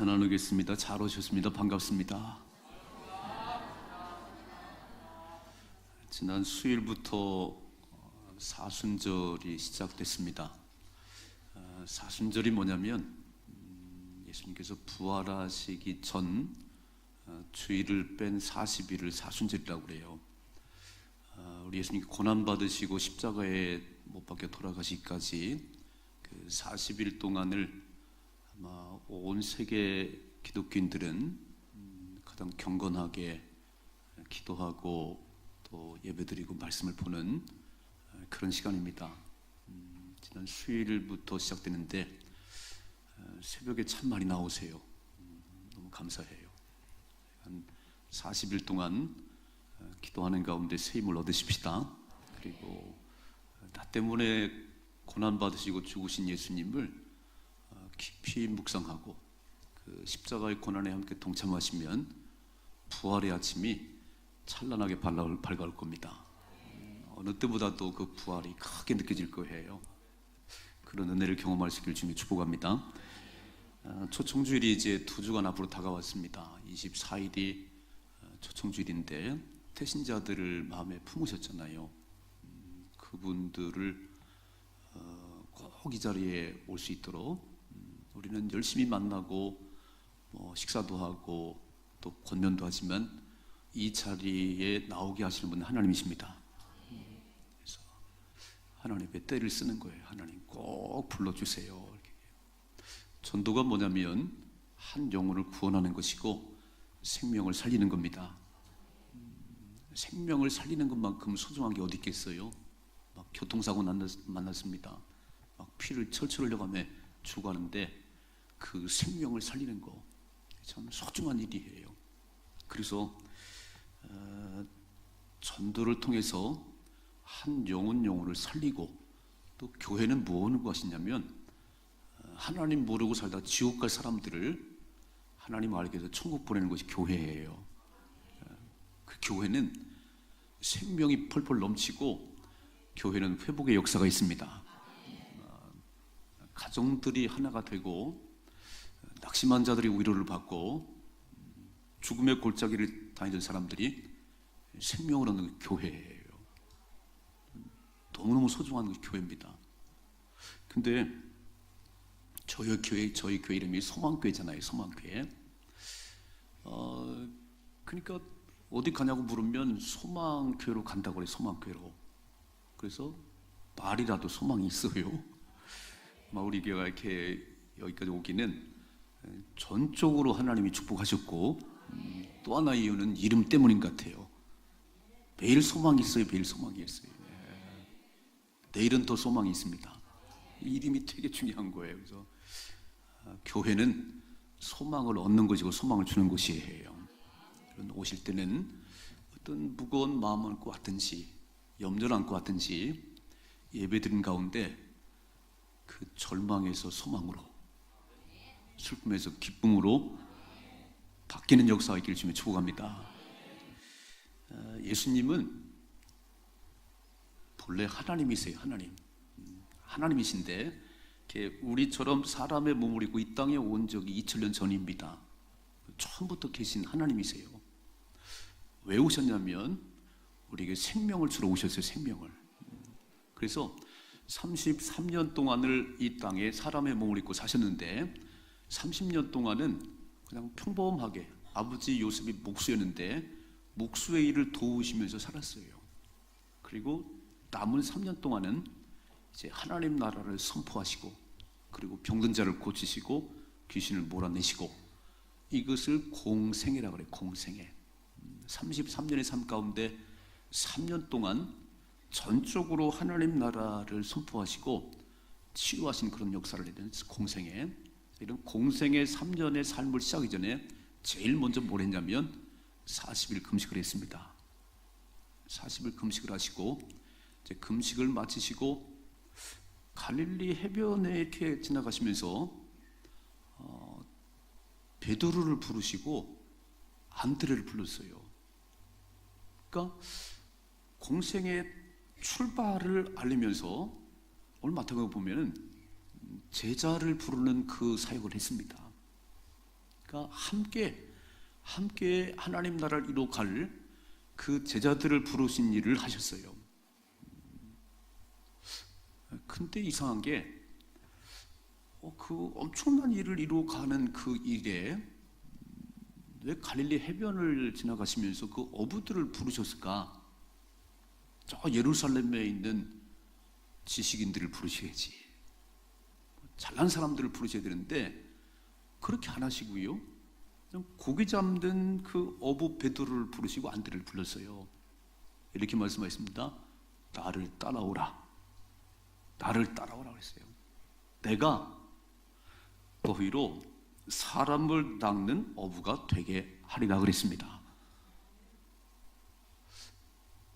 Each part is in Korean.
인사 나누겠습니다. 잘 오셨습니다. 반갑습니다. 지난 수요일부터 사순절이 시작됐습니다. 사순절이 뭐냐면 예수님께서 부활하시기 전 주일을 뺀 40일을 사순절이라고 그래요. 우리 예수님이 고난받으시고 십자가에 못 박혀 돌아가시기까지 그 40일 동안을 아마 온 세계 기독교인들은 가장 경건하게 기도하고 또 예배드리고 말씀을 보는 그런 시간입니다. 지난 수요일부터 시작되는데 새벽에 참 많이 나오세요. 너무 감사해요. 한 40일 동안 기도하는 가운데 새 힘을 얻으십시다. 그리고 나 때문에 고난받으시고 죽으신 예수님을 깊이 묵상하고 그 십자가의 고난에 함께 동참하시면 부활의 아침이 찬란하게 밝아올 겁니다. 어느 때보다도 그 부활이 크게 느껴질 거예요. 그런 은혜를 경험할 수 있길 주님이 축복합니다. 초청주일이 이제 2주간 앞으로 다가왔습니다. 24일이 초청주일인데 태신자들을 마음에 품으셨잖아요. 그분들을 꼭 이 자리에 올 수 있도록 우리는 열심히 만나고 식사도 하고 또 권면도 하지만 이 자리에 나오게 하시는 분은 하나님이십니다. 그래서 하나님의 때를 쓰는 거예요. 하나님 꼭 불러주세요. 전도가 뭐냐면 한 영혼을 구원하는 것이고 생명을 살리는 겁니다. 생명을 살리는 것만큼 소중한 게 어디 있겠어요? 막 교통사고 만났습니다. 막 피를 철철 흘려가며 죽어가는데 그 생명을 살리는 거 참 소중한 일이에요. 그래서 전도를 통해서 한 영혼을 살리고 또 교회는 뭐 하는 것이냐면 하나님 모르고 살다 지옥 갈 사람들을 하나님 알게 해서 천국 보내는 것이 교회예요. 그 교회는 생명이 펄펄 넘치고 교회는 회복의 역사가 있습니다. 가정들이 하나가 되고 낙심한 자들이 위로를 받고 죽음의 골짜기를 다니던 사람들이 생명을 얻는 교회예요. 너무너무 소중한 교회입니다. 근데 저희 교회 이름이 소망교회잖아요. 소망교회. 그러니까 어디 가냐고 물으면 소망교회로 간다고 그래요. 소망교회로. 그래서 말이라도 소망이 있어요. 우리 교회가 이렇게 여기까지 오기는 전적으로 하나님이 축복하셨고 또 하나의 이유는 이름 때문인 것 같아요. 매일 소망이 있어요. 매일 소망이 있어요. 내일은 더 소망이 있습니다. 이름이 되게 중요한 거예요. 그래서 교회는 소망을 얻는 것이고 소망을 주는 곳이에요. 오실 때는 어떤 무거운 마음을 안고 왔든지 염려를 안고 왔든지 예배드린 가운데 그 절망에서 소망으로, 슬픔에서 기쁨으로 바뀌는 역사가 있기를 주님의 축복합니다. 예수님은 본래 하나님이세요. 하나님이신데 우리처럼 사람의 몸을 입고 이 땅에 온 적이 2000년 전입니다. 처음부터 계신 하나님이세요. 왜 오셨냐면 우리에게 생명을 주러 오셨어요. 생명을. 그래서 33년 동안을 이 땅에 사람의 몸을 입고 사셨는데 30년 동안은 그냥 평범하게 아버지 요셉이 목수였는데 목수의 일을 도우시면서 살았어요. 그리고 남은 3년 동안은 이제 하나님 나라를 선포하시고 그리고 병든 자를 고치시고 귀신을 몰아내시고 이것을 공생애라고 그래요. 공생애. 33년의 삶 가운데 3년 동안 전적으로 하나님 나라를 선포하시고 치유하신 그런 역사를 내는 공생애. 이런 공생애 3년의 삶을 시작하기 전에 제일 먼저 뭘 했냐면 40일 금식을 했습니다. 40일 금식을 하시고 이제 금식을 마치시고 갈릴리 해변에 이렇게 지나가시면서 베드로를 부르시고 안드레를 불렀어요. 그러니까 공생의 출발을 알리면서 오늘 마태복음 보면은 제자를 부르는 그 사역을 했습니다. 그러니까 함께 하나님 나라를 이루어갈 그 제자들을 부르신 일을 하셨어요. 근데 이상한 게 그 엄청난 일을 이루어가는 그 일에 왜 갈릴리 해변을 지나가시면서 그 어부들을 부르셨을까? 저 예루살렘에 있는 지식인들을 부르셔야지, 잘난 사람들을 부르셔야 되는데 그렇게 안 하시고요, 고기 잡는 그 어부 베드로를 부르시고 안드레를 불렀어요. 이렇게 말씀하셨습니다. 나를 따라오라. 나를 따라오라 그랬어요. 내가 너희로 사람을 낚는 어부가 되게 하리라 그랬습니다.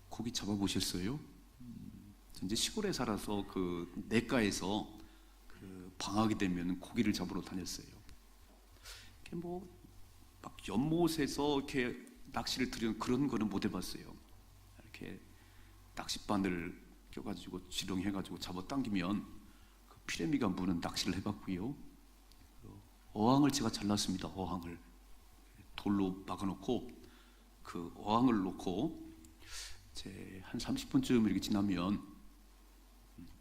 고기 잡아보셨어요? 이제 시골에 살아서 그 냇가에서 그 방학이 되면 고기를 잡으러 다녔어요. 이렇게 뭐 막 연못에서 이렇게 낚시를 들이는 그런 거는 못 해봤어요. 이렇게 낚싯바늘 껴가지고 지렁해가지고 잡아당기면 그 피레미가 무는 낚시를 해봤고요. 어항을 제가 잘랐습니다. 어항을 돌로 막아놓고 그 어항을 놓고 이제 한 30분쯤 이렇게 지나면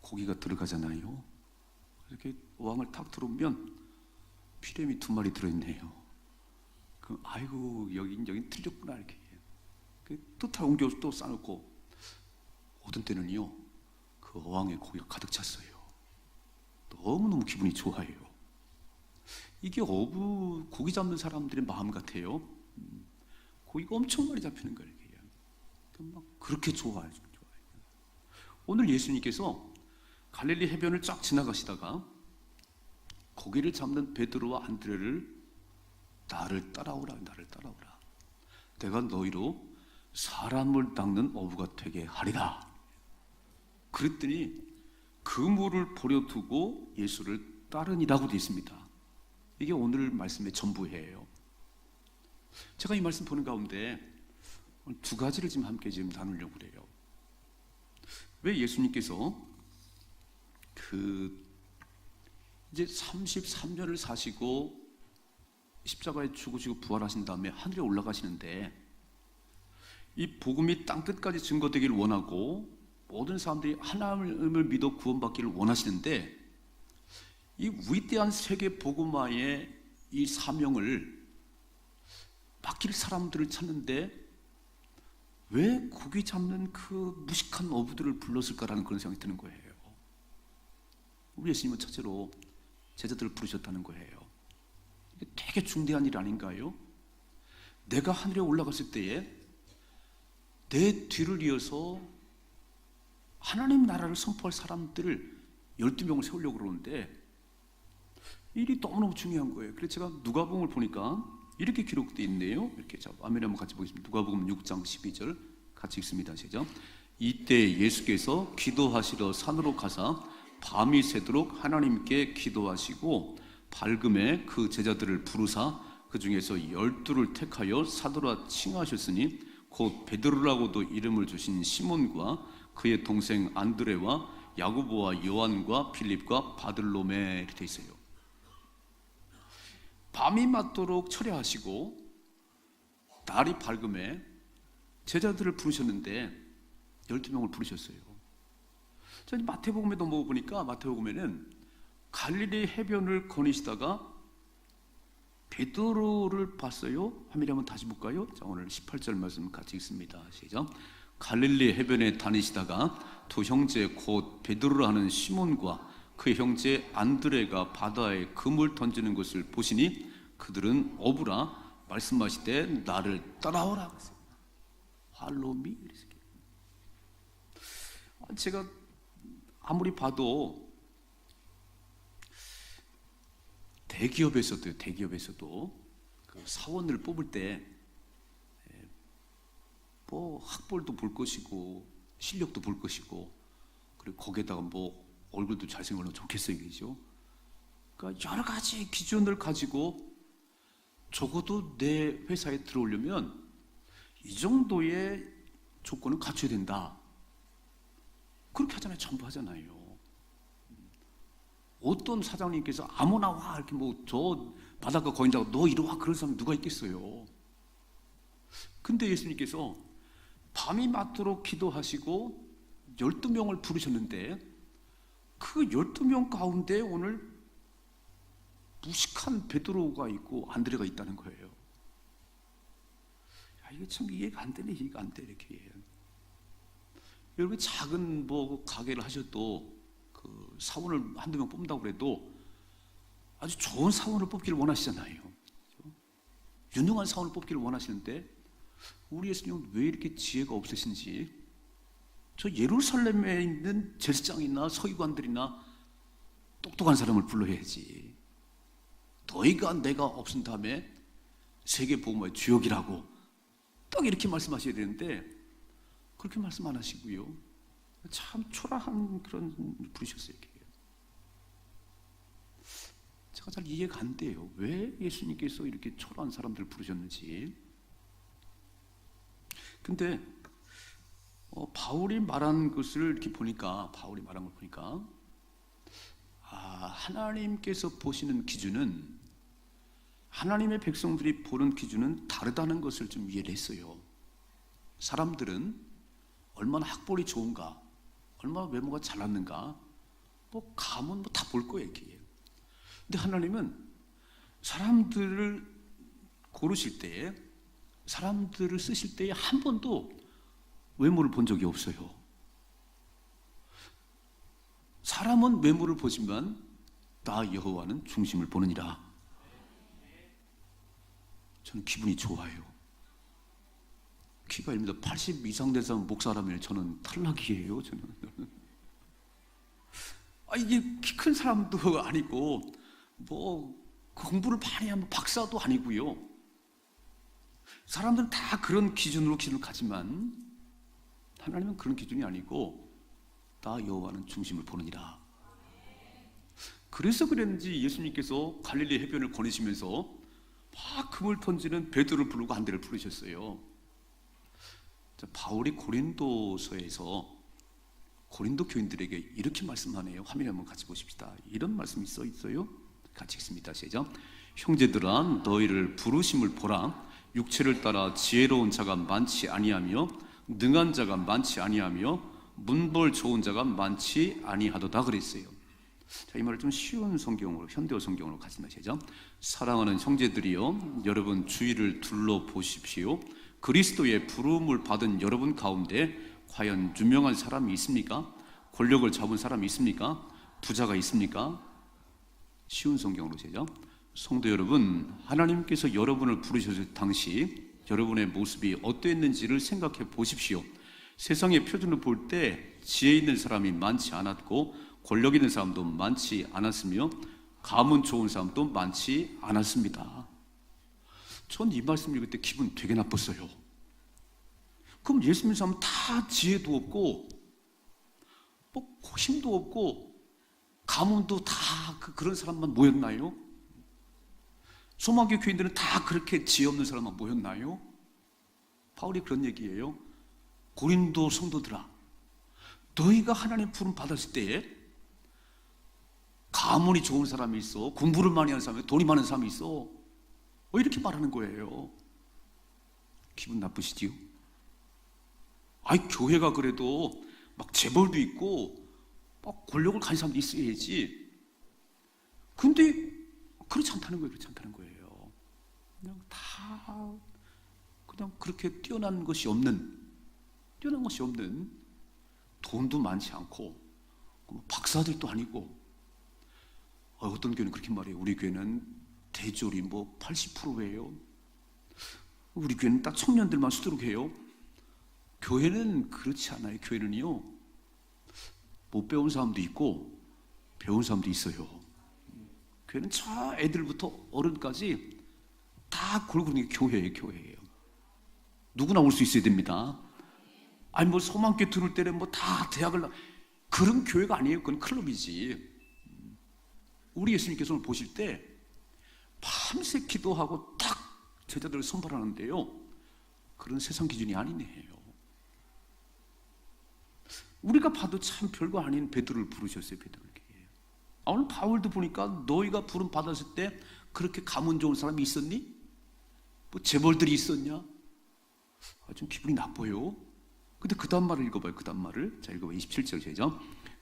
고기가 들어가잖아요. 이렇게 어항을 탁 들어오면 피레미 2마리 들어있네요. 그 아이고 여긴 틀렸구나 이렇게 또 다 옮겨 또 싸놓고 어떤 때는요 그 어항에 고기가 가득 찼어요. 너무너무 기분이 좋아요. 이게 어부 고기 잡는 사람들의 마음 같아요. 고기가 엄청 많이 잡히는 거예요. 막 그렇게 좋아요. 오늘 예수님께서 갈릴리 해변을 쫙 지나가시다가 고기를 잡는 베드로와 안드레를 나를 따라오라, 나를 따라오라. 내가 너희로 사람을 낚는 어부가 되게 하리라. 그랬더니 그물을 버려두고 예수를 따르니라고 되어 있습니다. 이게 오늘 말씀의 전부예요. 제가 이 말씀 보는 가운데 두 가지를 지금 함께 나누려고 그래요. 왜 예수님께서 이제 33년을 사시고 십자가에 죽으시고 부활하신 다음에 하늘에 올라가시는데 이 복음이 땅끝까지 증거되기를 원하고 모든 사람들이 하나님을 믿어 구원받기를 원하시는데 이 위대한 세계 복음화의 이 사명을 맡길 사람들을 찾는데 왜 고기 잡는 그 무식한 어부들을 불렀을까라는 그런 생각이 드는 거예요. 우리 예수님은 첫째로 제자들을 부르셨다는 거예요. 이게 되게 중대한 일 아닌가요? 내가 하늘에 올라갔을 때에 내 뒤를 이어서 하나님 나라를 선포할 사람들을 12명을 세우려고 그러는데 일이 너무너무 중요한 거예요. 그래서 제가 누가복음을 보니까 이렇게 기록되어 있네요. 이렇게 아멘 한번 같이 보겠습니다. 누가복음 6장 12절 같이 읽습니다. 시작. 이때 예수께서 기도하시러 산으로 가사 밤이 새도록 하나님께 기도하시고 밝음에 그 제자들을 부르사 그 중에서 12를 택하여 사도라 칭하셨으니 곧 베드로라고도 이름을 주신 시몬과 그의 동생 안드레와 야고보와 요한과 필립과 바들로메 이렇게 돼 있어요. 밤이 맞도록 철야하시고 날이 밝음에 제자들을 부르셨는데 12명을 부르셨어요. 저는 마태복음에 넘어보니까 마태복음에는 갈릴리 해변을 거니시다가 베드로를 봤어요. 화면에 한번 다시 볼까요? 자, 오늘 18절 말씀 같이 읽습니다. 시작. 갈릴리 해변에 다니시다가 두 형제 곧 베드로라 하는 시몬과 그 형제 안드레가 바다에 그물 던지는 것을 보시니 그들은 어부라 말씀하시되 나를 따라오라. Follow me. 제가 아무리 봐도 대기업에서도 그 사원을 뽑을 때 뭐 학벌도 볼 것이고 실력도 볼 것이고 그리고 거기에다가 뭐 얼굴도 잘생기면 좋겠어요, 그죠? 그러니까 여러 가지 기준을 가지고 적어도 내 회사에 들어오려면 이 정도의 조건을 갖춰야 된다. 그렇게 하잖아요. 전부 하잖아요. 어떤 사장님께서 아무나 와 이렇게 뭐 저 바닷가 거인다고 너 이리 와 그런 사람 누가 있겠어요? 근데 예수님께서 밤이 맞도록 기도하시고 12명을 부르셨는데 그 12명 가운데 오늘 무식한 베드로가 있고 안드레가 있다는 거예요. 야, 이게 참 이해가 안 되네, 이해가 안 돼, 이렇게. 여러분, 작은 가게를 하셔도 그 사원을 한두 명 뽑는다고 그래도 아주 좋은 사원을 뽑기를 원하시잖아요. 유능한 사원을 뽑기를 원하시는데 우리 예수님은 왜 이렇게 지혜가 없으신지 저 예루살렘에 있는 제사장이나 서기관들이나 똑똑한 사람을 불러야지. 너희가 내가 없은 다음에 세계 복음화의 주역이라고 딱 이렇게 말씀하셔야 되는데 그렇게 말씀 안 하시고요. 참 초라한 그런 부르셨어요. 이렇게. 제가 잘 이해가 안 돼요. 왜 예수님께서 이렇게 초라한 사람들을 부르셨는지. 근데 바울이 말한 것을 이렇게 보니까 하나님께서 보시는 기준은 하나님의 백성들이 보는 기준은 다르다는 것을 좀 이해를 했어요. 사람들은 얼마나 학벌이 좋은가, 얼마나 외모가 잘났는가, 가면 다 볼 거예요, 이렇게. 근데 하나님은 사람들을 고르실 때에, 사람들을 쓰실 때에 한 번도 외모를 본 적이 없어요. 사람은 외모를 보지만 나 여호와는 중심을 보느니라. 저는 기분이 좋아요. 키가 80 이상 된 사람 목사라면 저는 탈락이에요. 저는. 이게 키 큰 사람도 아니고 공부를 많이 하면 박사도 아니고요. 사람들은 다 그런 기준을 가지만 하나님은 그런 기준이 아니고 나 여호와는 중심을 보느니라. 그래서 그랬는지 예수님께서 갈릴리 해변을 거니시면서 막 금을 던지는 베드로를 부르고 안드레를 부르셨어요. 바울이 고린도서에서 고린도 교인들에게 이렇게 말씀하네요. 화면에 한번 같이 보십시다. 이런 말씀이 있어요. 같이 읽습니다. 시작. 형제들아 너희를 부르심을 보라. 육체를 따라 지혜로운 자가 많지 아니하며 능한 자가 많지 아니하며 문벌 좋은 자가 많지 아니하도다 그랬어요. 자, 이 말을 좀 쉬운 성경으로, 현대어 성경으로 같이 마시죠. 사랑하는 형제들이여, 여러분 주위를 둘러보십시오. 그리스도의 부름을 받은 여러분 가운데 과연 유명한 사람이 있습니까? 권력을 잡은 사람이 있습니까? 부자가 있습니까? 쉬운 성경으로 시죠. 성도 여러분, 하나님께서 여러분을 부르셨을 당시 여러분의 모습이 어떠했는지를 생각해 보십시오. 세상의 표준을 볼 때 지혜 있는 사람이 많지 않았고 권력 있는 사람도 많지 않았으며 가문 좋은 사람도 많지 않았습니다. 전 이 말씀 읽을 때 기분 되게 나빴어요. 그럼 예수 믿는 사람은 다 지혜도 없고 힘도 없고 가문도 다 그런 사람만 모였나요? 소망교 교인들은 다 그렇게 지혜 없는 사람만 모였나요? 바울이 그런 얘기예요. 고린도 성도들아, 너희가 하나님 부름 받았을 때에 가문이 좋은 사람이 있어, 공부를 많이 하는 사람이, 돈이 많은 사람이 있어, 이렇게 말하는 거예요. 기분 나쁘시지요? 교회가 그래도 막 재벌도 있고 막 권력을 가진 사람도 있어야지. 근데 그렇지 않다는 거예요. 그냥 그렇게 뛰어난 것이 없는, 돈도 많지 않고 박사들도 아니고, 어떤 교회는 그렇게 말해요. 우리 교회는 대졸이 80%예요. 우리 교회는 딱 청년들만 수두룩해요. 교회는 그렇지 않아요. 교회는요, 못 배운 사람도 있고 배운 사람도 있어요. 교회는 저 애들부터 어른까지 다 골고루 게 교회예요. 누구나 올 수 있어야 됩니다. 소망교회 들을 때는 다 대학을, 그런 교회가 아니에요. 그건 클럽이지. 우리 예수님께서 보실 때 밤새 기도하고 딱 제자들을 선발하는데요, 그런 세상 기준이 아니네요. 우리가 봐도 참 별거 아닌 베드로를 부르셨어요. 오늘 바울도 보니까 너희가 부름 받았을 때 그렇게 가문 좋은 사람이 있었니? 뭐 재벌들이 있었냐? 좀 기분이 나빠요. 근데 그 다음 말을 읽어봐요. 그 다음 말을. 자, 읽어봐요. 27절 시작.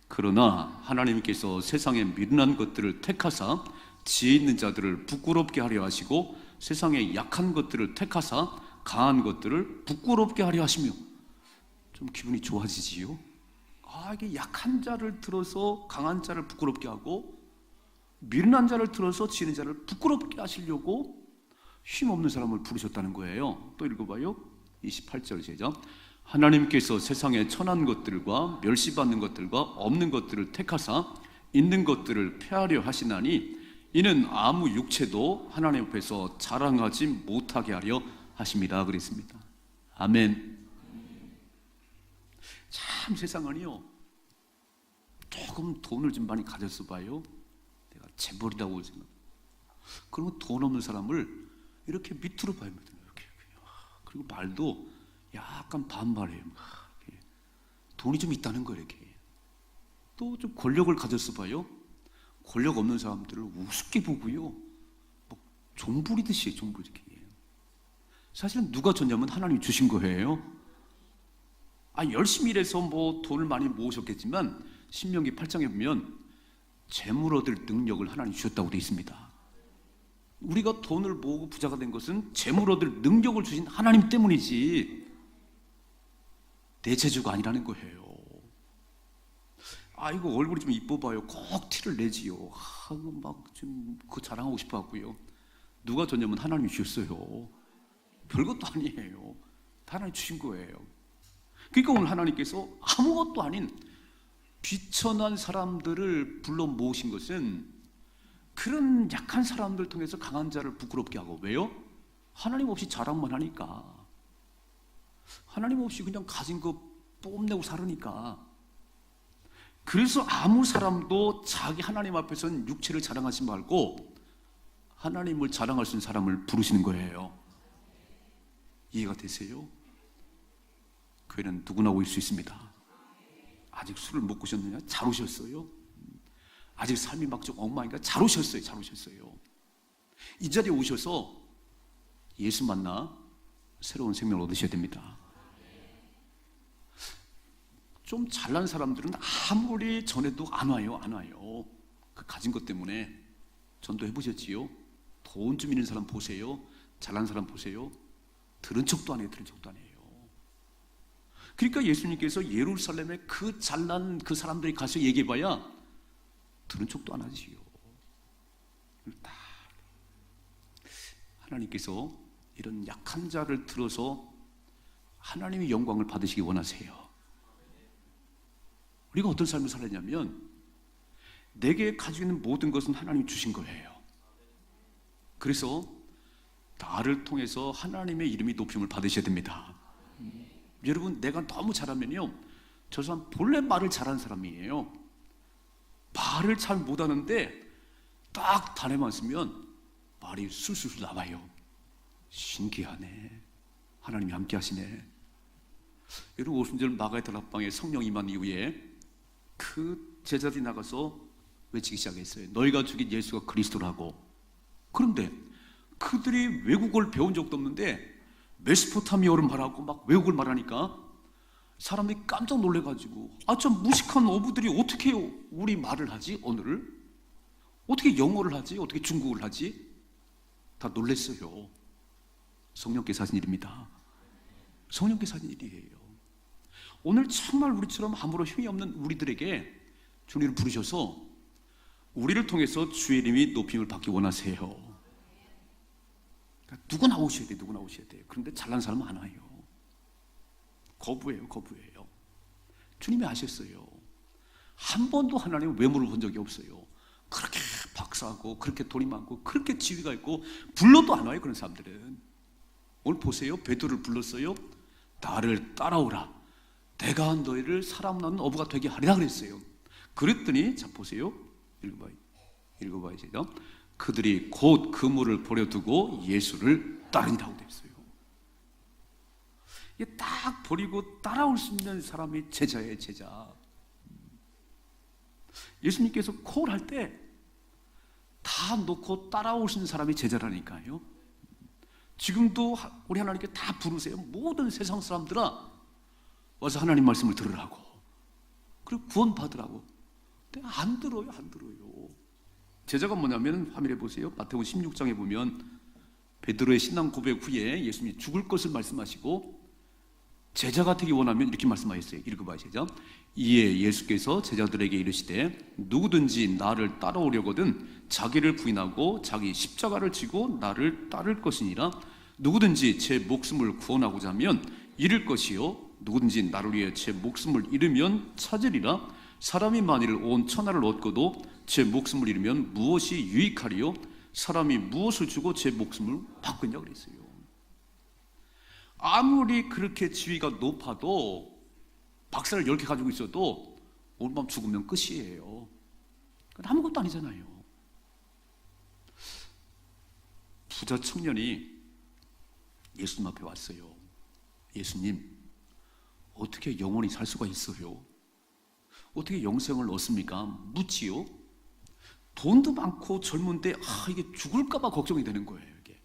그러나 하나님께서 세상의 미련한 것들을 택하사 지혜 있는 자들을 부끄럽게 하려 하시고 세상의 약한 것들을 택하사 강한 것들을 부끄럽게 하려 하시며. 좀 기분이 좋아지지요? 이게 약한 자를 들어서 강한 자를 부끄럽게 하고 미련한 자를 들어서 지혜 있는 자를 부끄럽게 하시려고 힘없는 사람을 부르셨다는 거예요. 또 읽어봐요. 28절 시작. 하나님께서 세상의 천한 것들과 멸시받는 것들과 없는 것들을 택하사 있는 것들을 폐하려 하시나니 이는 아무 육체도 하나님 앞에서 자랑하지 못하게 하려 하십니다. 그랬습니다. 아멘. 참 세상은요, 조금 돈을 좀 많이 가졌어 봐요. 내가 재벌이라고 생각. 그러면 돈 없는 사람을 이렇게 밑으로 봐요. 이렇게. 그리고 말도 약간 반말해요. 돈이 좀 있다는 거 이렇게. 또 좀 권력을 가졌어 봐요. 권력 없는 사람들을 우습게 보고요. 뭐 종부리듯이 종부리게. 사실은 누가 줬냐면 하나님이 주신 거예요. 열심히 일해서 뭐 돈을 많이 모으셨겠지만 신명기 8장에 보면 재물 얻을 능력을 하나님이 주셨다고 되어 있습니다. 우리가 돈을 모으고 부자가 된 것은 재물 얻을 능력을 주신 하나님 때문이지 내 재주가 아니라는 거예요. 이거 얼굴이 좀 이뻐 봐요. 꼭 티를 내지요. 막 좀 그거 자랑하고 싶어 하고요. 누가 줬냐면 하나님이 주셨어요. 별것도 아니에요. 다 하나님 주신 거예요. 그러니까 오늘 하나님께서 아무것도 아닌 비천한 사람들을 불러 모으신 것은 그런 약한 사람들 통해서 강한 자를 부끄럽게 하고. 왜요? 하나님 없이 자랑만 하니까. 하나님 없이 그냥 가진 거 뽐내고 살으니까. 그래서 아무 사람도 자기 하나님 앞에서는 육체를 자랑하지 말고 하나님을 자랑할 수 있는 사람을 부르시는 거예요. 이해가 되세요? 교회는 누구나 올 수 있습니다. 아직 술을 못 드셨느냐? 잘 오셨어요. 아직 삶이 막 좀 엉망이니까 잘 오셨어요. 잘 오셨어요. 이 자리에 오셔서 예수 만나 새로운 생명을 얻으셔야 됩니다. 좀 잘난 사람들은 아무리 전해도 안 와요. 안 와요. 그 가진 것 때문에. 전도 해보셨지요? 돈 좀 있는 사람 보세요. 잘난 사람 보세요. 들은 척도 안 해요. 들은 척도 안 해요. 그러니까 예수님께서 예루살렘에 그 잘난 그 사람들이 가서 얘기해봐야 들은 척도 안 하지요. 하나님께서 이런 약한 자를 들어서 하나님의 영광을 받으시기 원하세요. 우리가 어떤 삶을 살았냐면 내게 가지고 있는 모든 것은 하나님이 주신 거예요. 그래서 나를 통해서 하나님의 이름이 높임을 받으셔야 됩니다. 여러분, 내가 너무 잘하면요, 저 사람 본래 말을 잘하는 사람이에요. 말을 잘 못하는데 딱 단에만 쓰면 말이 술술 나와요. 신기하네. 하나님이 함께 하시네. 여러분, 오순절 마가의 다락방에 성령 임한 이후에 그 제자들이 나가서 외치기 시작했어요. 너희가 죽인 예수가 그리스도라고. 그런데 그들이 외국어를 배운 적도 없는데 메소포타미아어를 말하고 막 외국어를 말하니까 사람들이 깜짝 놀래가지고 저 무식한 어부들이 어떻게 우리 말을 하지? 언어를? 어떻게 영어를 하지? 어떻게 중국어를 하지? 다 놀랬어요. 성령께서 하신 일입니다. 성령께서 하신 일이에요. 오늘 정말 우리처럼 아무런 힘이 없는 우리들에게 주님을 부르셔서 우리를 통해서 주의 이름이 높임을 받기 원하세요. 그러니까 누구나 오셔야 돼요. 누구나 오셔야 돼요. 그런데 잘난 사람은 안 와요. 거부해요. 거부해요. 주님이 아셨어요. 한 번도 하나님 외모를 본 적이 없어요. 그렇게 박사하고 그렇게 돈이 많고 그렇게 지위가 있고 불러도 안 와요. 그런 사람들은. 오늘 보세요. 베드로를 불렀어요. 나를 따라오라. 내가 너희를 사람 낳는 어부가 되게 하리라 그랬어요. 그랬더니 자 보세요. 읽어봐요. 그들이 곧 그물을 버려두고 예수를 따르니라고 되어 있어요. 이게 딱 버리고 따라올 수 있는 사람이 제자예요. 제자. 예수님께서 콜할 때 다 다 놓고 따라오시는 사람이 제자라니까요. 지금도 우리 하나님께 다 부르세요. 모든 세상 사람들아 와서 하나님 말씀을 들으라고, 그리고 구원 받으라고. 근데 안 들어요. 제자가 뭐냐면 화면에 보세요. 마태복음 16장에 보면 베드로의 신앙 고백 후에 예수님이 죽을 것을 말씀하시고 제자가 되기 원하면 이렇게 말씀하셨어요. 읽어봐요. 시작. 이에 예수께서 제자들에게 이르시되 누구든지 나를 따라오려거든 자기를 부인하고 자기 십자가를 지고 나를 따를 것이니라. 누구든지 제 목숨을 구원하고자 하면 잃을 것이요 누구든지 나를 위해 제 목숨을 잃으면 찾으리라. 사람이 만일 온 천하를 얻고도 제 목숨을 잃으면 무엇이 유익하리요? 사람이 무엇을 주고 제 목숨을 바꾸냐 그랬어요. 아무리 그렇게 지위가 높아도 박사를 10개 가지고 있어도 오늘 밤 죽으면 끝이에요. 아무것도 아니잖아요. 부자 청년이 예수님 앞에 왔어요. 예수님, 어떻게 영원히 살 수가 있어요? 어떻게 영생을 얻습니까? 묻지요. 돈도 많고 젊은데 이게 죽을까 봐 걱정이 되는 거예요. 이게.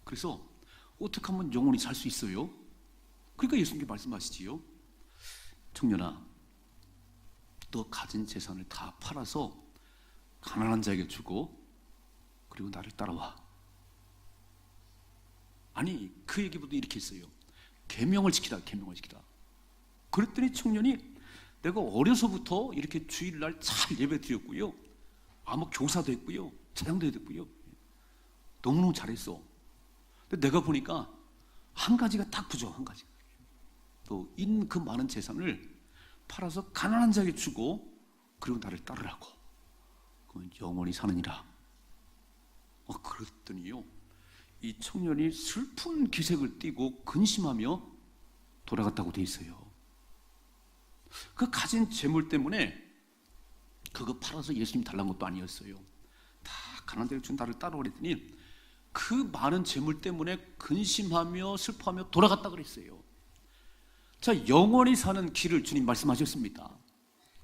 그래서 어떻게 하면 영원히 살 수 있어요? 그러니까 예수님께 말씀하시지요. 청년아, 너 가진 재산을 다 팔아서 가난한 자에게 주고 그리고 나를 따라와. 아니, 그 얘기보다 이렇게 했어요. 계명을 지키라. 그랬더니 청년이 내가 어려서부터 이렇게 주일날 잘 예배 드렸고요, 교사도 했고요, 차장도 했고요, 너무너무 잘했어. 근데 내가 보니까 한 가지가 딱 부족해. 한 가지가. 또 있는 그 많은 재산을 팔아서 가난한 자에게 주고 그리고 나를 따르라고. 그러면 영원히 사느니라. 그랬더니요, 이 청년이 슬픈 기색을 띠고 근심하며 돌아갔다고 돼 있어요. 그 가진 재물 때문에 그거 팔아서 예수님 달라는 것도 아니었어요. 다 가난한 자에게 준 나를 따라오랬더니 그 많은 재물 때문에 근심하며 슬퍼하며 돌아갔다 그랬어요. 자, 영원히 사는 길을 주님 말씀하셨습니다.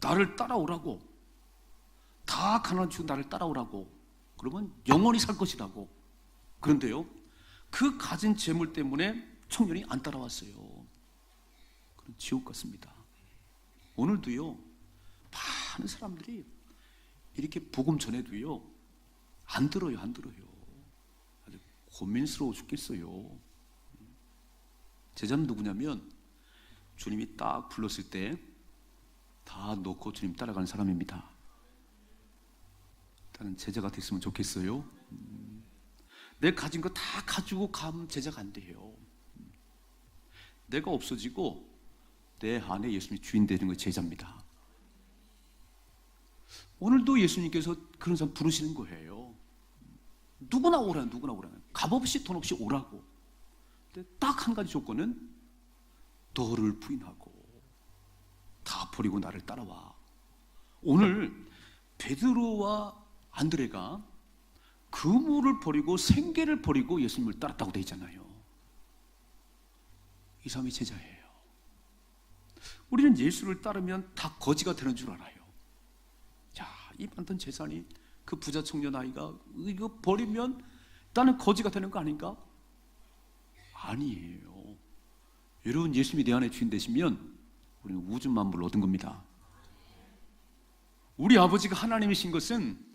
나를 따라오라고. 다 가난한 주 나를 따라오라고. 그러면 영원히 살 것이라고. 그런데요, 그 가진 재물 때문에 청년이 안 따라왔어요. 그런 지옥 같습니다. 오늘도요, 많은 사람들이 이렇게 복음 전해도요 안 들어요. 아주 고민스러워 죽겠어요. 제자는 누구냐면 주님이 딱 불렀을 때 다 놓고 주님 따라가는 사람입니다. 나는 제자가 됐으면 좋겠어요. 내가 가진 거 다 가지고 가면 제자가 안 돼요. 내가 없어지고 내 안에 예수님이 주인 되는 거 제자입니다. 오늘도 예수님께서 그런 사람 부르시는 거예요. 누구나 오라. 값없이 돈 없이 오라고. 근데 딱 한 가지 조건은 너를 부인하고 다 버리고 나를 따라와. 오늘 베드로와 안드레가 그물을 버리고 생계를 버리고 예수님을 따랐다고 되어 있잖아요. 이 사람이 제자예요. 우리는 예수를 따르면 다 거지가 되는 줄 알아요. 자, 이 많던 재산이 그 부자 청년 아이가 이거 버리면 나는 거지가 되는 거 아닌가? 아니에요. 여러분, 예수님이 내 안에 주인 되시면 우리는 우주 만물을 얻은 겁니다. 우리 아버지가 하나님이신 것은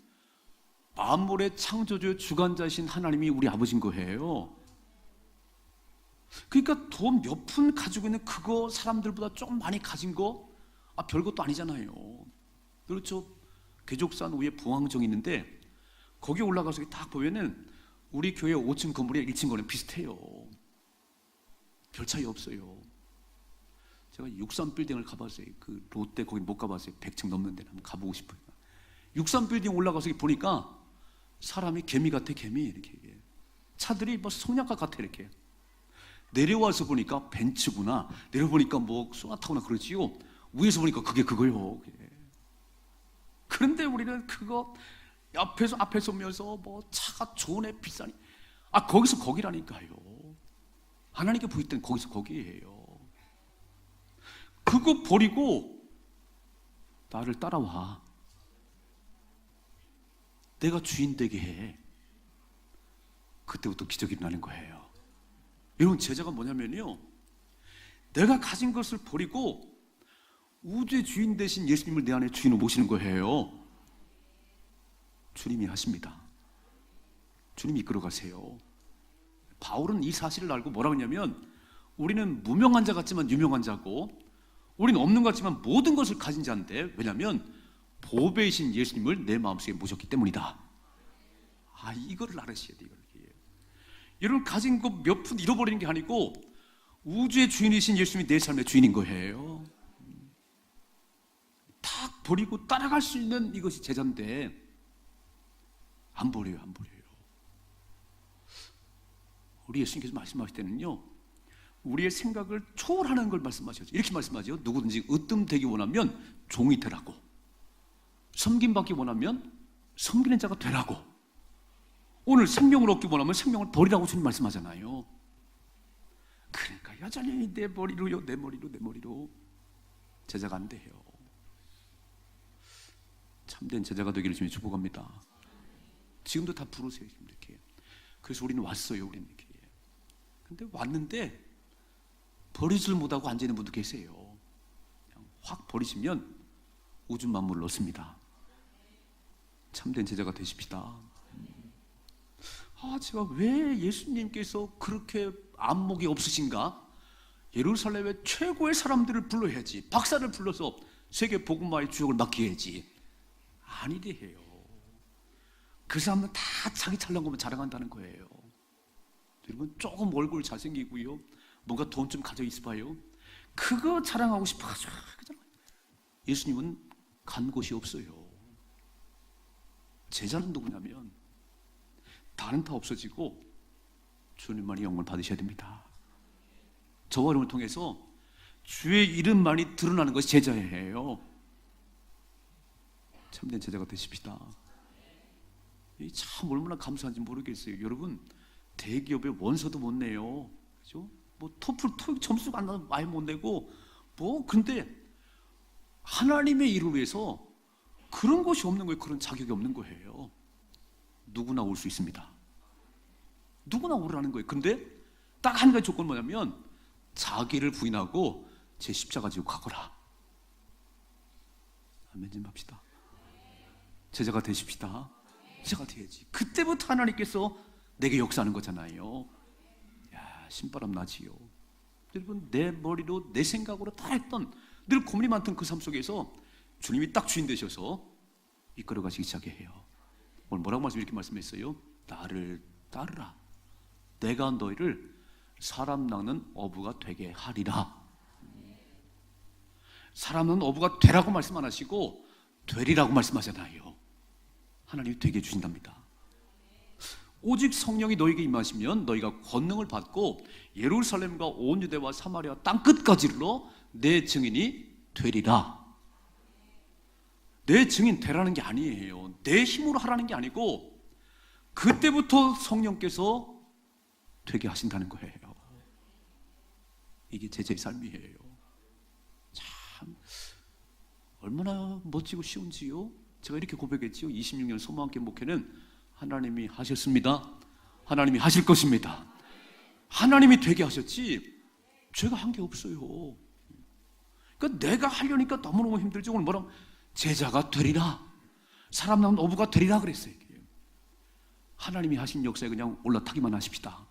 만물의 창조주 주관자이신 하나님이 우리 아버지인 거예요. 그러니까 돈 몇 푼 가지고 있는 그거 사람들보다 조금 많이 가진 거 별것도 아니잖아요. 그렇죠? 계족산 위에 봉황정이 있는데 거기 올라가서 딱 보면은 우리 교회 5층 건물에 1층 건물이 비슷해요. 별 차이 없어요. 제가 63빌딩을 가봤어요. 그 롯데 거기 못 가봤어요. 100층 넘는데 한번 가보고 싶어요. 63빌딩 올라가서 보니까 사람이 개미 같아. 개미 이렇게. 차들이 뭐 성냥갑 같아 이렇게. 내려와서 보니까 벤츠구나. 내려보니까 뭐 소나타구나 그러지요. 위에서 보니까 그게 그거요. 그런데 우리는 그거 앞에서 오면서 뭐 차가 좋으네 비싸니. 거기서 거기라니까요. 하나님께 보일 때는 거기서 거기예요. 그거 버리고 나를 따라와. 내가 주인 되게 해. 그때부터 기적이 일어나는 거예요. 여러분, 제자가 뭐냐면요, 내가 가진 것을 버리고 우주의 주인 되신 예수님을 내 안에 주인으로 모시는 거예요. 주님이 하십니다. 주님이 이끌어 가세요. 바울은 이 사실을 알고 뭐라고 했냐면, 우리는 무명한 자 같지만 유명한 자고, 우리는 없는 것 같지만 모든 것을 가진 자인데, 왜냐하면 보배이신 예수님을 내 마음속에 모셨기 때문이다. 이거를 알으셔야 돼요. 여러분, 가진 것 몇 푼 잃어버리는 게 아니고 우주의 주인이신 예수님이 내 삶의 주인인 거예요. 다 버리고 따라갈 수 있는 이것이 제자인데 안 버려요. 우리 예수님께서 말씀하실 때는요, 우리의 생각을 초월하는 걸 말씀하셨죠. 이렇게 말씀하죠. 누구든지 으뜸되기 원하면 종이 되라고, 섬김받기 원하면 섬기는 자가 되라고, 오늘 생명을 얻기 원하면 생명을 버리라고 주님 말씀하잖아요. 그러니까 여전히 내 머리로 제자가 안 돼요. 참된 제자가 되기를 주님 축복합니다. 지금도 다 부르세요, 이렇게. 그래서 우리는 왔어요, 우리는 이렇게. 근데 왔는데 버리질 못하고 앉아 있는 분도 계세요. 그냥 확 버리시면 우주 만물을 얻습니다. 참된 제자가 되십시다. 제가 왜 예수님께서 그렇게 안목이 없으신가? 예루살렘의 최고의 사람들을 불러야지, 박사를 불러서 세계 복음화의 주역을 맡겨야지. 아니래 해요. 그 사람은 다 자기 잘난 것만 자랑한다는 거예요. 여러분, 조금 얼굴 잘생기고요, 뭔가 돈 좀 가져 있어봐요, 그거 자랑하고 싶어가지고. 예수님은 간 곳이 없어요. 제자는 누구냐면 다른 다 없어지고 주님만이 영광을 받으셔야 됩니다. 저와 여러분을 통해서 주의 이름만이 드러나는 것이 제자예요. 참된 제자가 되십시다. 참 얼마나 감사한지 모르겠어요. 여러분, 대기업에 원서도 못 내요. 그죠? 뭐 토플, 토익 점수가 안 나도 많이 못 내고, 근데 하나님의 일을 위해서 그런 것이 없는 거예요. 그런 자격이 없는 거예요. 누구나 올 수 있습니다. 누구나 오르라는 거예요. 근데 딱 한 가지 조건은 뭐냐면, 자기를 부인하고 제 십자가 지고 가거라. 아멘 좀 합시다. 제자가 되십시다. 제자가 돼야지. 그때부터 하나님께서 내게 역사하는 거잖아요. 신바람 나지요. 여러분, 내 머리로 내 생각으로 다 했던, 늘 고민이 많던 그 삶 속에서 주님이 딱 주인 되셔서 이끌어 가시기 시작해요. 오늘 뭐라고 이렇게 말씀했어요? 나를 따르라. 내가 너희를 사람 낚는 어부가 되게 하리라. 사람 낚는 어부가 되라고 말씀 안 하시고 되리라고 말씀하잖아요. 하나님이 되게 해주신답니다. 오직 성령이 너희에게 임하시면 너희가 권능을 받고 예루살렘과 온 유대와 사마리아 땅끝까지로 내 증인이 되리라. 내 증인 되라는 게 아니에요. 내 힘으로 하라는 게 아니고, 그때부터 성령께서 되게 하신다는 거예요. 이게 제자의 삶이에요. 참 얼마나 멋지고 쉬운지요. 제가 이렇게 고백했지요. 26년 소망함께 목회는 하나님이 하셨습니다. 하나님이 하실 것입니다. 하나님이 되게 하셨지 제가 한 게 없어요. 그러니까 내가 하려니까 너무너무 힘들죠. 오늘 뭐라고? 제자가 되리라. 사람 낳은 어부가 되리라 그랬어요. 하나님이 하신 역사에 그냥 올라타기만 하십시다.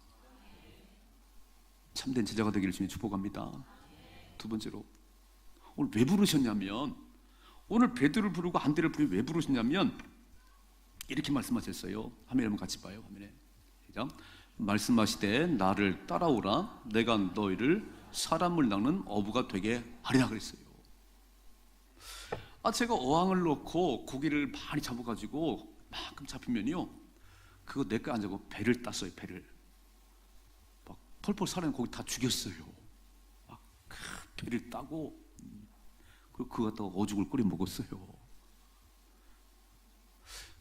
참된 제자가 되기를 주님 축복합니다. 두 번째로, 오늘 왜 부르셨냐면, 오늘 베드로를 부르고 안드레를 부르고 왜 부르셨냐면 이렇게 말씀하셨어요. 화면에 한번 같이 봐요. 화면에 말씀하시되 나를 따라오라. 내가 너희를 사람을 낚는 어부가 되게 하리라 그랬어요. 제가 어항을 넣고 고기를 많이 잡아가지고 만큼 잡히면요, 그거 내 거 안 잡고 배를 땄어요. 배를 막 펄펄 살아있는 고기 다 죽였어요. 막 배를 따고, 그리고 그거 갖다가 어죽을 끓여 먹었어요.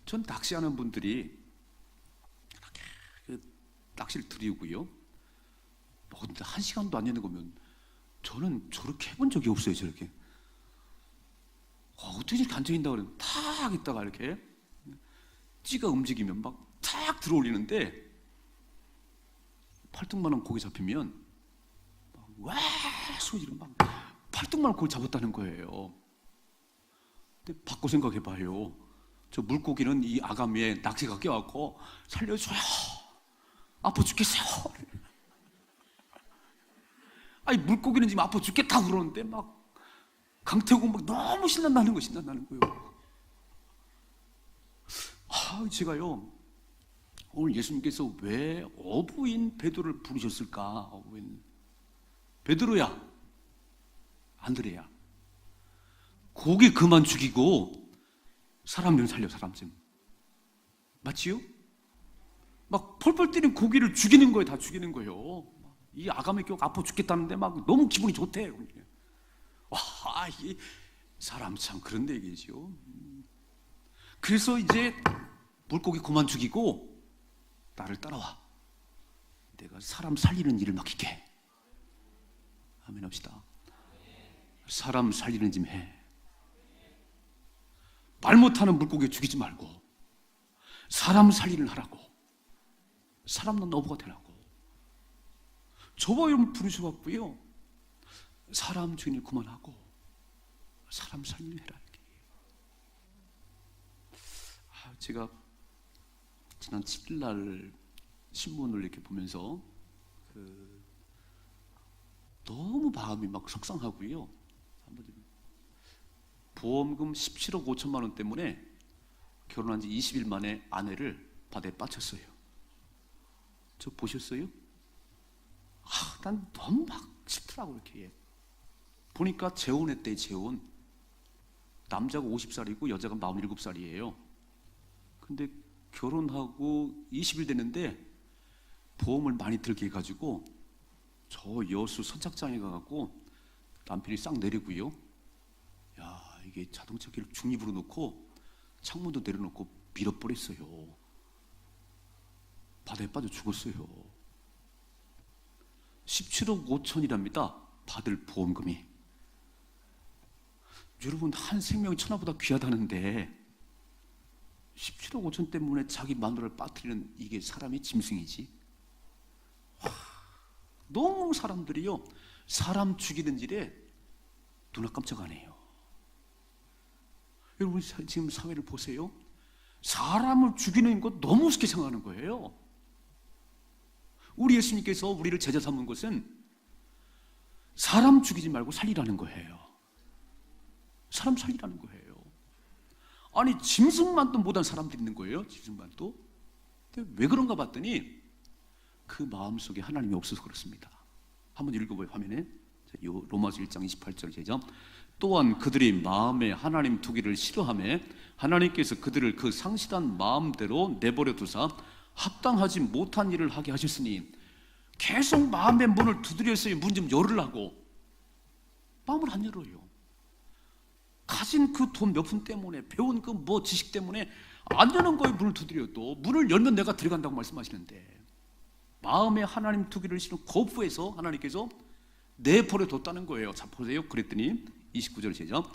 전 낚시하는 분들이 이렇게 낚시를 들이고요, 근데 1시간도 안 되는 거면 저는 저렇게 해본 적이 없어요. 저렇게 어떻게 이렇게 앉아있다고 그러면 탁 있다가 이렇게 찌가 움직이면 막 탁 들어올리는데 팔뚝만한 고기 잡히면 막 와 소리로 막 팔뚝만한 고기 잡았다는 거예요. 근데 바꿔 생각해봐요. 저 물고기는 이 아가미에 낚시가 껴갖고 살려줘요. 아파 죽겠어요. 아니 물고기는 지금 아파 죽겠다 그러는데 막 강태공 막 너무 신난다는 거예요. 제가요 오늘 예수님께서 왜 어부인 베드로를 부르셨을까? 어부인 베드로야, 안드레야, 고기 그만 죽이고 사람 좀 살려. 사람 좀 맞지요? 막 펄펄 뛰는 고기를 죽이는 거예요. 다 죽이는 거예요. 이 아가미 껴 아파 죽겠다는데 막 너무 기분이 좋대. 와, 이 사람 참 그런 얘기죠. 그래서 이제 물고기 그만 죽이고 나를 따라와. 내가 사람 살리는 일을 맡길게. 아멘 합시다. 사람 살리는 좀 해. 말 못하는 물고기 죽이지 말고 사람 살리는 하라고. 사람 넣는 어부가 되라고. 저와 여러분 부르셔갖고요 사람 죽이는 일 그만하고 사람 살리는 일 해라. 제가 지난 7일 날 신문을 이렇게 보면서 너무 마음이 막 속상하고요. 보험금 17억 5천만 원 때문에 결혼한 지 20일 만에 아내를 바다에 빠쳤어요. 저 보셨어요? 난 너무 막 싫더라고. 이렇게 보니까 재혼했대. 재혼. 남자가 50살이고 여자가 47살이에요. 근데 결혼하고 20일 됐는데 보험을 많이 들게 해가지고 저 여수 선착장에 가갖고 남편이 싹 내리고요. 야, 이게 자동차기를 중립으로 놓고 창문도 내려놓고 밀어버렸어요. 바다에 빠져 죽었어요. 17억 5천이랍니다. 받을 보험금이. 여러분, 한 생명이 천하보다 귀하다는데 17억 5천 때문에 자기 마누라를 빠뜨리는 이게 사람의 짐승이지. 너무 사람들이요 사람 죽이는 일에 눈을 깜짝 안 해요. 여러분 지금 사회를 보세요. 사람을 죽이는 것 너무 우습게 생각하는 거예요. 우리 예수님께서 우리를 제자 삼은 것은 사람 죽이지 말고 살리라는 거예요. 사람 살리라는 거예요. 아니 짐승만도 못한 사람들이 있는 거예요. 짐승만도. 근데 왜 그런가 봤더니 그 마음속에 하나님이 없어서 그렇습니다. 한번 읽어봐요. 화면에 로마서 1장 28절 제자. 또한 그들이 마음에 하나님 두기를 싫어하며 하나님께서 그들을 그 상실한 마음대로 내버려 두사 합당하지 못한 일을 하게 하셨으니. 계속 마음의 문을 두드렸어요. 문 좀 열으라고. 마음을 안 열어요. 가진 그 돈 몇 푼 때문에, 배운 그 뭐 지식 때문에 안 여는 거에 문을 두드려도 문을 열면 내가 들어간다고 말씀하시는데 마음에 하나님 두기를 싫은 거부해서 하나님께서 내버려뒀다는 거예요. 자 보세요. 그랬더니 29절 시작.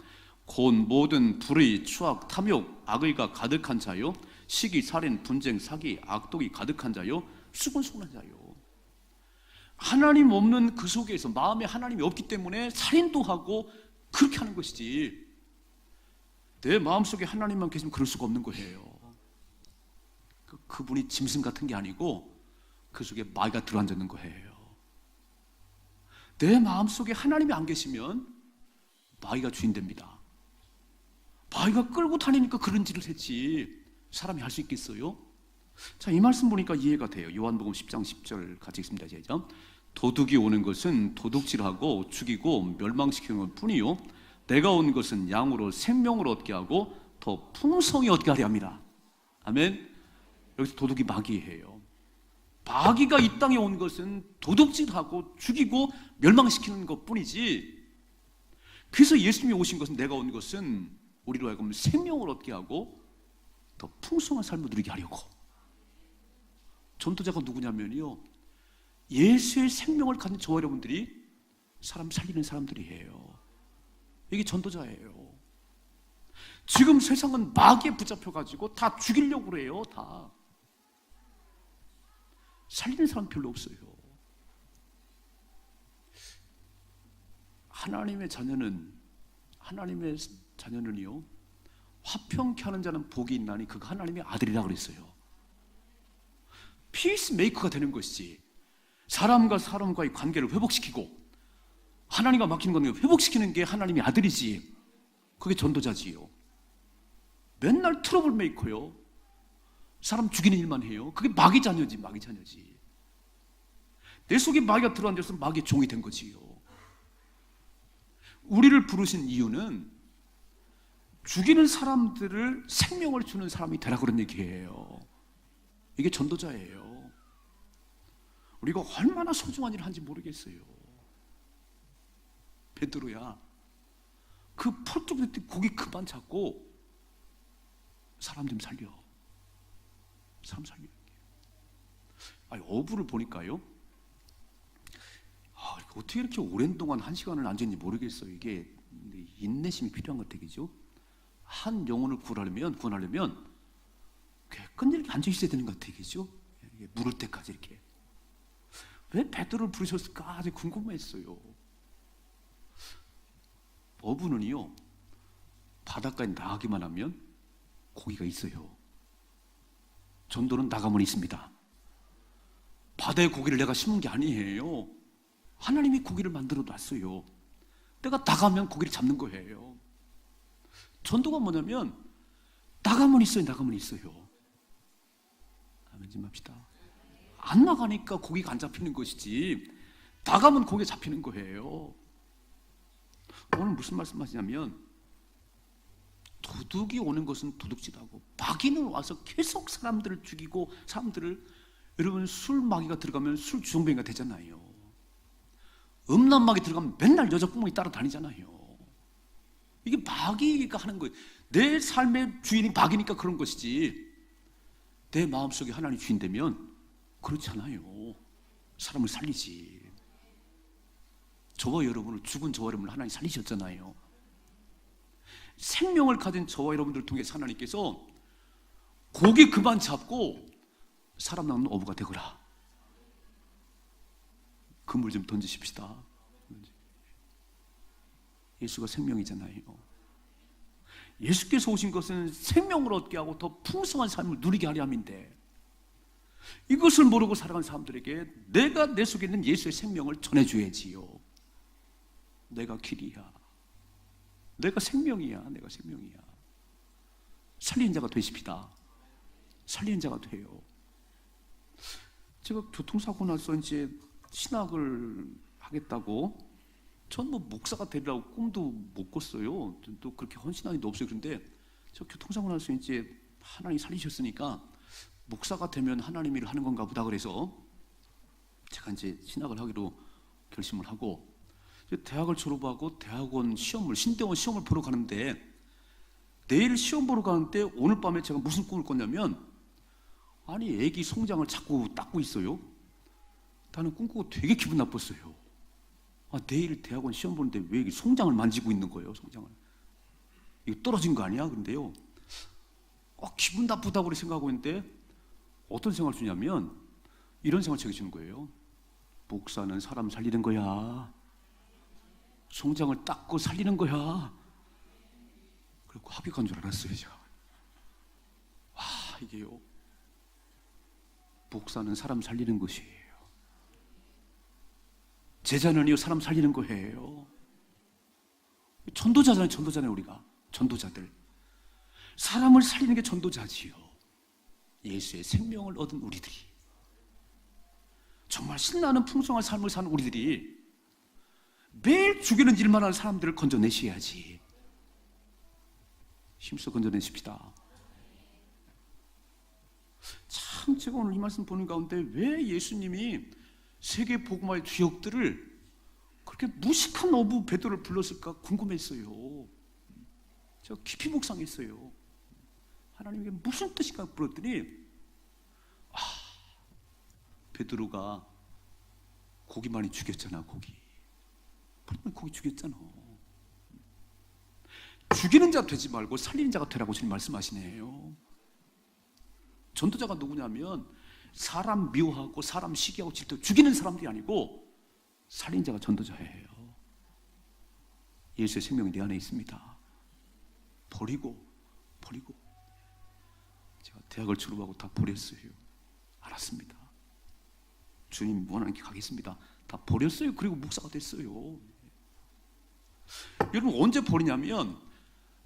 곧 모든 불의, 추악, 탐욕, 악의가 가득한 자요, 시기, 살인, 분쟁, 사기, 악독이 가득한 자요, 수근수근한 자요. 하나님 없는 그 속에서 마음에 하나님이 없기 때문에 살인도 하고 그렇게 하는 것이지, 내 마음속에 하나님만 계시면 그럴 수가 없는 거예요. 그분이 짐승 같은 게 아니고 그 속에 마귀가 들어앉는 거예요. 내 마음속에 하나님이 안 계시면 마귀가 주인 됩니다. 마귀가 끌고 다니니까 그런 짓을 했지 사람이 할 수 있겠어요? 자, 이 말씀 보니까 이해가 돼요. 요한복음 10장 10절 같이 읽습니다. 시작. 도둑이 오는 것은 도둑질하고 죽이고 멸망시키는 것 뿐이요 내가 온 것은 양으로 생명을 얻게 하고 더 풍성히 얻게 하려 합니다. 아멘. 여기서 도둑이 마귀예요. 마귀가 이 땅에 온 것은 도둑질하고 죽이고 멸망시키는 것 뿐이지, 그래서 예수님이 오신 것은, 내가 온 것은 우리로 하여금 생명을 얻게 하고 더 풍성한 삶을 누리게 하려고. 전도자가 누구냐면요, 예수의 생명을 가진 저와 여러분들이 사람 살리는 사람들이에요. 이게 전도자예요. 지금 세상은 마귀에 붙잡혀가지고 다 죽이려고 그래요. 다 살리는 사람 별로 없어요. 하나님의 자녀는요, 화평케 하는 자는 복이 있나니 그가 하나님의 아들이라 그랬어요. 피스메이커가 되는 것이지, 사람과 사람과의 관계를 회복시키고 하나님과 막히는 관계를 회복시키는 게 하나님의 아들이지, 그게 전도자지요. 맨날 트러블 메이커요. 사람 죽이는 일만 해요. 그게 마귀 자녀지, 마귀 자녀지. 내 속에 마귀가 들어앉아서 마귀의 종이 된 거지요. 우리를 부르신 이유는 죽이는 사람들을 생명을 주는 사람이 되라 그런 얘기예요. 이게 전도자예요. 우리가 얼마나 소중한 일을 하는지 모르겠어요. 베드로야, 그 펄쩍 때 고기 그만 잡고 사람 좀 살려. 사람 살려. 아니, 어부를 보니까요, 어떻게 이렇게 오랜 동안 1시간을 앉았는지 모르겠어요. 이게 인내심이 필요한 것 같아요. 한 영혼을 구원하려면 끈질기게 앉아 있어야 되는 것 같아요. 그죠? 물을 때까지 이렇게. 왜 베드로를 부르셨을까 아주 궁금했어요. 어부는요, 바닷가에 나가기만 하면 고기가 있어요. 전도는 나가면 있습니다. 바다에 고기를 내가 심은 게 아니에요. 하나님이 고기를 만들어 놨어요. 내가 나가면 고기를 잡는 거예요. 전도가 뭐냐면 나가면 있어요. 나가면 있어요. 아멘 좀 합시다. 안 나가니까 고기가 안 잡히는 것이지, 나가면 고기가 잡히는 거예요. 오늘 무슨 말씀하시냐면, 도둑이 오는 것은 도둑질하고 마귀는 와서 계속 사람들을 죽이고 여러분, 술 마귀가 들어가면 술 주정뱅이가 되잖아요. 음란 마귀 들어가면 맨날 여자 뿜이 따라다니잖아요. 이게 마귀가 하는 거예요. 내 삶의 주인이 마귀니까 그런 것이지, 내 마음속에 하나님 주인 되면 그렇지 않아요. 사람을 살리지. 저와 여러분을, 죽은 저와 여러분을 하나님 살리셨잖아요. 생명을 가진 저와 여러분들을 통해서 하나님께서 고기 그만 잡고 사람 낳는 어부가 되거라. 그물 좀 던지십시다. 예수가 생명이잖아요. 예수께서 오신 것은 생명을 얻게 하고 더 풍성한 삶을 누리게 하려 함인데, 이것을 모르고 살아가는 사람들에게 내가 내 속에 있는 예수의 생명을 전해줘야지요. 내가 길이야, 내가 생명이야, 내가 생명이야. 살리는 자가 되십시다. 살리는 자가 돼요. 제가 교통사고 나서 이제 신학을 하겠다고, 전 뭐 목사가 되리라고 꿈도 못 꿨어요. 또 그렇게 헌신한 일도 없어요. 그런데 저 교통사고 나서 이제 하나님 살리셨으니까 목사가 되면 하나님 일을 하는 건가 보다, 그래서 제가 이제 신학을 하기로 결심을 하고, 대학을 졸업하고 대학원 시험을, 신대원 시험을 보러 가는데, 내일 시험 보러 가는데 오늘 밤에 제가 무슨 꿈을 꿨냐면, 아니 애기 송장을 자꾸 닦고 있어요. 나는 꿈꾸고 되게 기분 나빴어요. 내일 대학원 시험 보는데 왜 송장을 만지고 있는 거예요? 송장을. 이거 떨어진 거 아니야? 그런데요, 기분 나쁘다고 생각하고 있는데 어떤 생각을 주냐면 이런 생각을 제게 주는 거예요. 목사는 사람 살리는 거야. 송장을 닦고 살리는 거야. 그리고 합격한 줄 알았어요, 제가. 와, 이게요, 목사는 사람 살리는 것이에요. 제자는요, 사람 살리는 거예요. 전도자잖아요, 우리가. 전도자들. 사람을 살리는 게 전도자지요. 예수의 생명을 얻은 우리들이, 정말 신나는 풍성한 삶을 사는 우리들이 매일 죽이는 일만 하는 사람들을 건져내셔야지. 힘써 건져내십시다. 참, 제가 오늘 이 말씀 보는 가운데 왜 예수님이 세계 복음화의 주역들을 그렇게 무식한 어부 베드로를 불렀을까 궁금했어요. 제가 깊이 묵상했어요. 하나님께 무슨 뜻인가 물었더니, 베드로가 고기 많이 죽였잖아. 고기 죽였잖아. 죽이는 자 되지 말고 살리는 자가 되라고 주님 말씀하시네요. 전도자가 누구냐면 사람 미워하고 사람 시기하고 질투 죽이는 사람들이 아니고 살리는 자가 전도자예요. 예수의 생명이 내 안에 있습니다. 버리고 제가 대학을 졸업하고 다 버렸어요. 알았습니다. 주님 원하는 길 가겠습니다. 다 버렸어요. 그리고 목사가 됐어요. 여러분 언제 버리냐면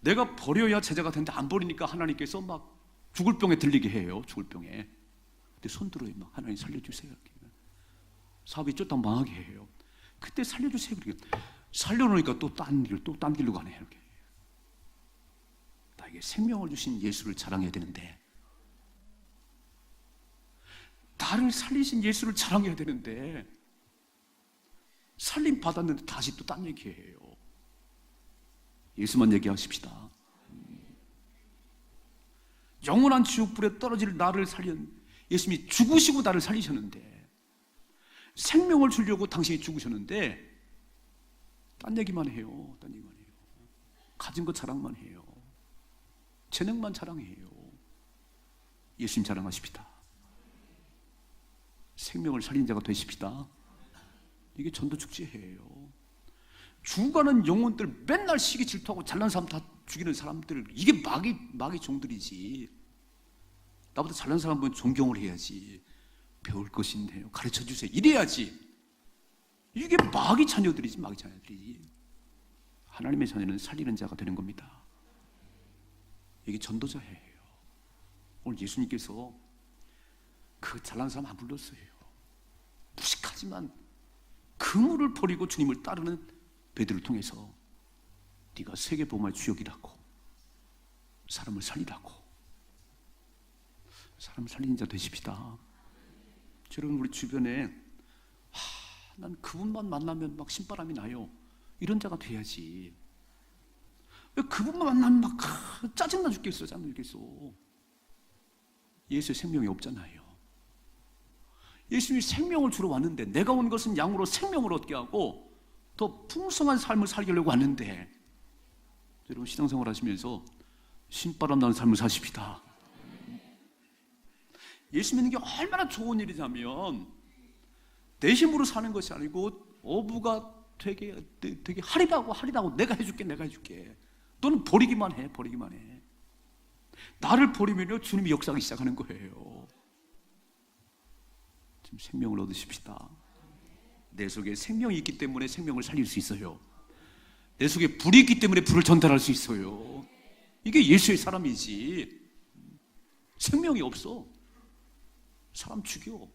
내가 버려야 제자가 되는데 안 버리니까 하나님께서 막 죽을 병에 들리게 해요. 죽을 병에. 근데 손 들어요. 막 하나님 살려주세요. 사업이 쫓다 망하게 해요. 그때 살려주세요. 그렇게 살려놓으니까 또 딴 길로 가네. 이렇게. 나에게 생명을 주신 예수를 자랑해야 되는데, 나를 살리신 예수를 자랑해야 되는데, 살림 받았는데 다시 또 딴 얘기해요. 예수만 얘기하십시다. 영원한 지옥불에 떨어질 나를 예수님이 죽으시고 나를 살리셨는데, 생명을 주려고 당신이 죽으셨는데 딴 얘기만 해요. 가진 것 자랑만 해요. 재능만 자랑해요. 예수님 자랑하십시다. 생명을 살린 자가 되십시다. 이게 전도축제예요. 죽어가는 영혼들 맨날 시기 질투하고 잘난 사람 다 죽이는 사람들, 이게 마귀 종들이지. 나보다 잘난 사람 보면 존경을 해야지. 배울 것이 있네요. 가르쳐 주세요. 이래야지. 이게 마귀 자녀들이지. 하나님의 자녀는 살리는 자가 되는 겁니다. 이게 전도자예요. 오늘 예수님께서 그 잘난 사람 안 불렀어요. 무식하지만 그물을 버리고 주님을 따르는 베드로를 통해서 네가 세계복음의 주역이라고, 사람을 살리라고. 사람 살리는 자 되십시다. 여러분, 우리 주변에 난 그분만 만나면 막 신바람이 나요, 이런 자가 돼야지. 왜 그분만 만나면 막 짜증나 죽겠어. 예수의 생명이 없잖아요. 예수님이 생명을 주러 왔는데, 내가 온 것은 양으로 생명을 얻게 하고 더 풍성한 삶을 살려고 왔는데, 여러분 신앙생활 하시면서 신바람 나는 삶을 사십시다. 예수 믿는 게 얼마나 좋은 일이냐면, 내 힘으로 사는 것이 아니고 어부가 되게 하리라고 내가 해줄게. 너는 버리기만 해. 나를 버리면요 주님이 역사하기 시작하는 거예요. 지금 생명을 얻으십시다. 내 속에 생명이 있기 때문에 생명을 살릴 수 있어요. 내 속에 불이 있기 때문에 불을 전달할 수 있어요. 이게 예수의 사람이지. 생명이 없어, 사람 죽여.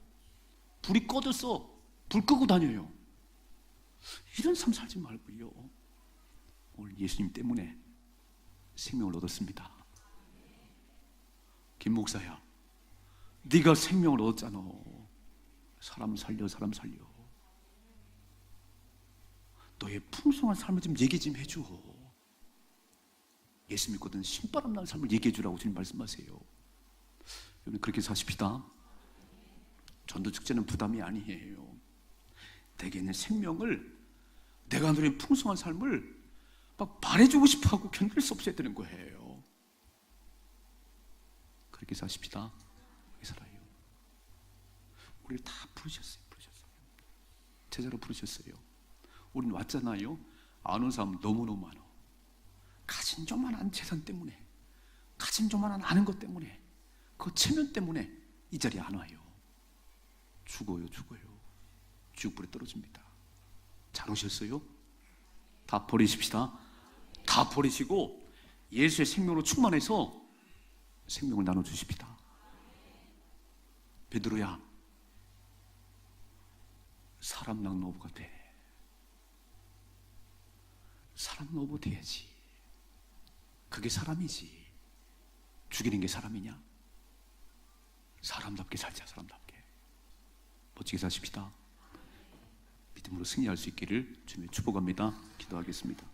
불이 꺼졌어, 불 끄고 다녀요. 이런 삶 살지 말고요, 오늘 예수님 때문에 생명을 얻었습니다. 김 목사야, 네가 생명을 얻었잖아. 사람 살려. 너의 풍성한 삶을 좀 얘기 좀 해줘. 예수 믿거든 신바람 나는 삶을 얘기해 주라고 주님 말씀하세요. 여러분 그렇게 사십시다. 전도축제는 부담이 아니에요. 내게 있는 생명을, 내가 누린 풍성한 삶을 막 말해주고 싶어하고 견딜 수 없어야 되는 거예요. 그렇게 사십시다. 그렇게 살아요. 우리를 다 부르셨어요. 제자로 부르셨어요. 우린 왔잖아요. 안 온 사람 너무너무 많아. 가진 조만한 재산 때문에, 가진 조만한 아는 것 때문에, 그 체면 때문에 이 자리에 안 와요. 죽어요. 지옥불에 떨어집니다. 잘 오셨어요? 다 버리십시다. 다 버리시고 예수의 생명으로 충만해서 생명을 나눠주십시다. 베드로야, 사람 낳는 어부가 돼. 사람 낳는 어부 돼야지. 그게 사람이지. 죽이는 게 사람이냐? 사람답게 살자. 멋지게 사십시다. 믿음으로 승리할 수 있기를 주님의 축복합니다. 기도하겠습니다.